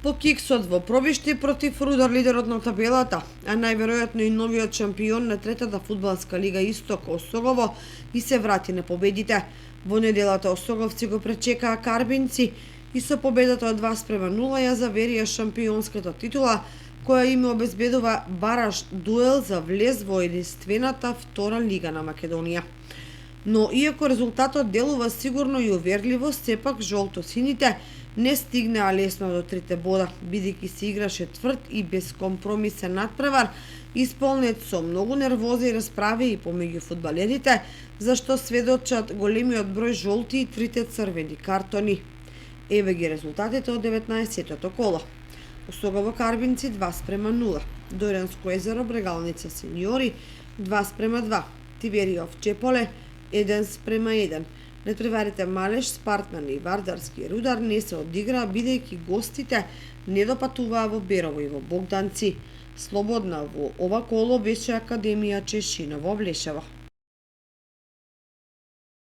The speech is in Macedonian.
По киксот во пробишти против Рудар, лидерот на табелата, а најверојатно и новиот шампион на третата фудбалска лига Исток Осогово и се врати на победите. Во неделата осоговци го пречекаа Карбинци и со победата од 2:0 ја заверија шампионската титула, која им обезбедува бараш дуел за влез во единствената втора лига на Македонија. Но иако резултатот делува сигурно и уверливо, сепак жолто-сините не стигнаа лесно до 3 бода, бидејќи се играше тврд и безкомпромисен натпревар, исполнет со многу нервоза и расправи и помеѓу фудбалерите, зашто сведочат големиот број жолти и 3 црвени картони. Еве ги резултатите од 19-тото коло. Осогово Карбинци 2:0, Дојранско езеро Брегалница сениори 2:2, Тивериов Чеполе 1:1. Нетпреварите Малеш, Спартан и Вардарски Рудар не се одиграа, бидејќи гостите не допатуваа во Берово и во Богданци. Слободна во ова коло беше Академија Чешиново Блешево.